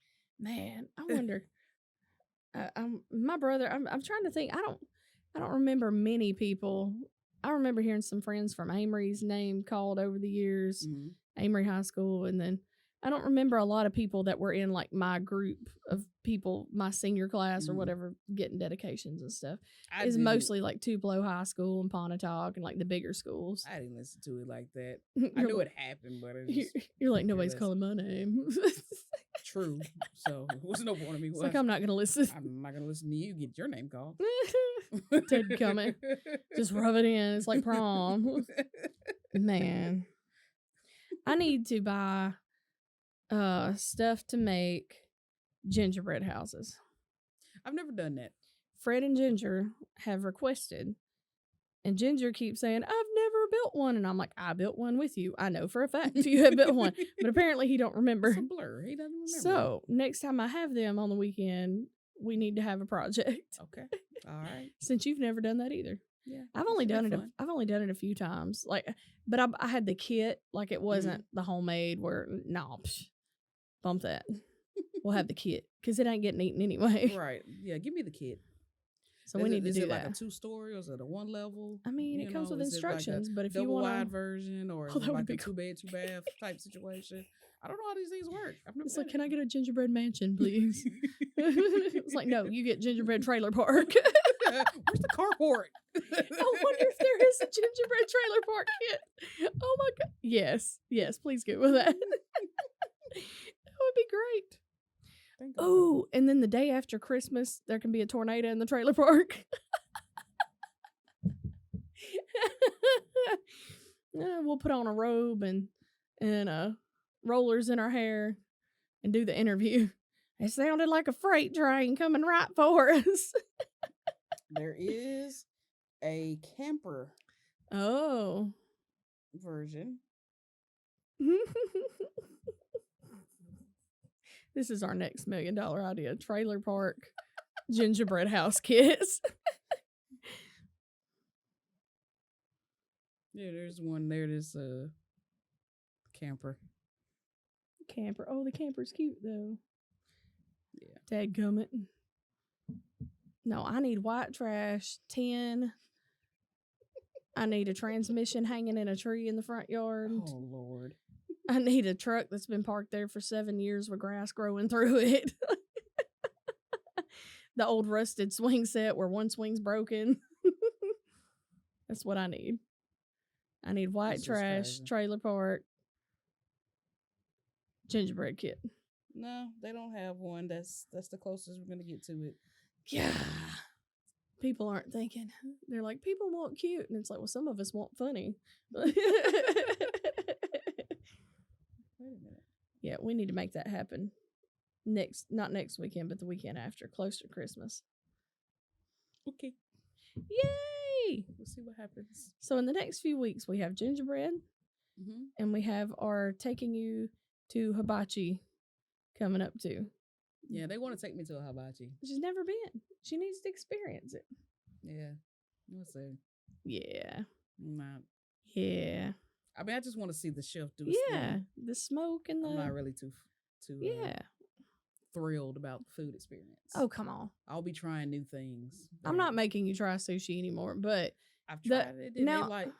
man. I wonder. My brother. I'm trying to think. I don't remember many people. I remember hearing some friends from Amory's name called over the years, Amory High School, and then I don't remember a lot of people that were in like my group of people, my senior class or whatever, getting dedications and stuff. It's mostly like Tupelo High School and Pontotoc and like the bigger schools. I didn't listen to it like that. I knew it happened, but you're like, nobody's calling my name. True. So it was no point of me. It's like, I'm not going to listen. I'm not going to listen to you get your name called. Ted coming. Just rub it in. It's like prom. Man. I need to buy stuff to make gingerbread houses. I've never done that. Fred and Ginger have requested, and Ginger keeps saying, I've never built one. And I'm like, I built one with you. I know for a fact you have built one. But apparently he don't remember. It's a blur. He doesn't remember. So next time I have them on the weekend, we need to have a project. Okay. All right. Since you've never done that either. Yeah. I've only done it a few times. Like, but I had the kit. Like it wasn't the homemade where bump that. we'll have the kit because it ain't getting eaten anyway. Right. Yeah, give me the kit. So we need to do that. Is it that. like a 2-story or is it a 1 level? I mean, it comes with instructions, but if you double want wide version or is it like a 2-bed, 2-bath type situation? I don't know how these things work. It's like, can I get a gingerbread mansion, please? It's like, no, you get gingerbread trailer park. Where's the carport? I wonder if there is a gingerbread trailer park kit. Oh my God. Yes, please go with that. That would be great. Oh, and then the day after Christmas, there can be a tornado in the trailer park. We'll put on a robe and rollers in our hair and do the interview. It sounded like a freight train coming right for us. There is a camper version. This is our next $1 million idea. Trailer park gingerbread house kits. Yeah, there's one there. There's a camper. Oh, the camper's cute though. Yeah. Dadgummit. No, I need white trash, tin. I need a transmission hanging in a tree in the front yard. Oh, Lord. I need a truck that's been parked there for 7 years with grass growing through it. The old rusted swing set where one swing's broken. That's what I need. I need white trash, trailer park, gingerbread kit. No, they don't have one. That's the closest we're gonna get to it. Yeah. People aren't thinking. They're like, people want cute. And it's like, well, some of us want funny. Wait a minute. Yeah, we need to make that happen. Not next weekend, but the weekend after, close to Christmas. Okay. Yay! We'll see what happens. So in the next few weeks, we have gingerbread, and we have our taking you to hibachi coming up too. Yeah, they want to take me to a hibachi. She's never been. She needs to experience it. Yeah. We'll see. Yeah. Not. Yeah. I mean, I just want to see the chef do the smoke and the... I'm not really too thrilled about the food experience. Oh, come on. I'll be trying new things. I'm not making you try sushi anymore, but... I've tried it. Now, and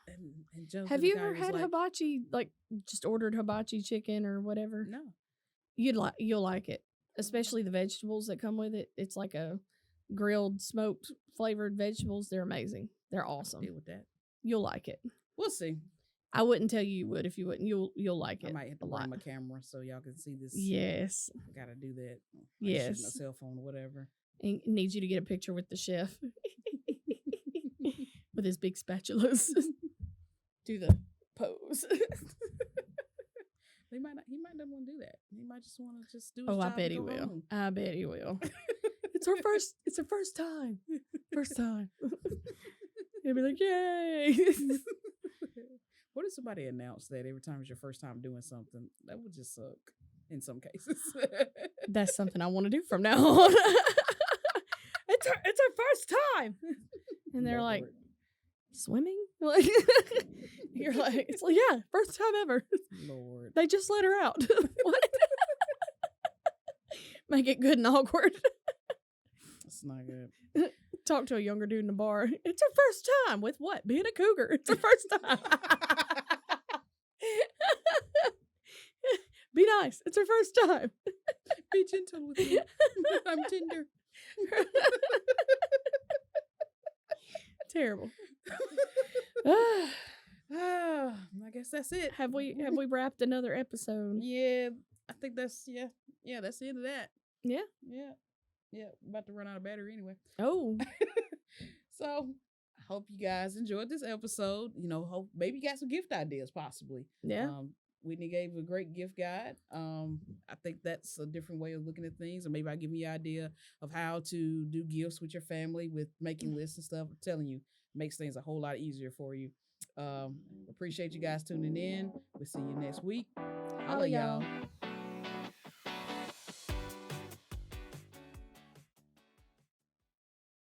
have you ever had hibachi, like just ordered hibachi chicken or whatever? No. You'll like it, especially the vegetables that come with it. It's like a grilled, smoked, flavored vegetables. They're amazing. They're awesome. I'll deal with that. You'll like it. We'll see. I wouldn't tell you would if you wouldn't. You'll like it. I might have to bring my camera so y'all can see this. Yes. I gotta do that. Yes. Shoot my cell phone or whatever. And need you to get a picture with the chef. With his big spatulas. Do the pose. He might not want to do that. He might just want to just do his job. I bet he will. Home. I bet he will. It's our first time. First time. He'll be like, yay. What if somebody announced that every time it's your first time doing something? That would just suck in some cases. That's something I want to do from now on. It's our first time. And they're like, swimming? Like, you're like, it's like, yeah, first time ever. Lord. They just let her out. What? Make it good and awkward. That's not good. Talk to a younger dude in the bar. It's her first time with what? Being a cougar. It's her first time. Be nice. It's her first time. Be gentle with me. I'm tender. Terrible. I guess that's it. Have we wrapped another episode? Yeah, I think that's that's the end of that. Yeah. About to run out of battery anyway. Oh. So I hope you guys enjoyed this episode. Hope maybe you got some gift ideas possibly. Yeah. Whitney gave a great gift guide. I think that's a different way of looking at things, or maybe I'll give you an idea of how to do gifts with your family with making lists and stuff. I'm telling you, makes things a whole lot easier for you. Appreciate you guys tuning in. We'll see you next week. Holla, y'all.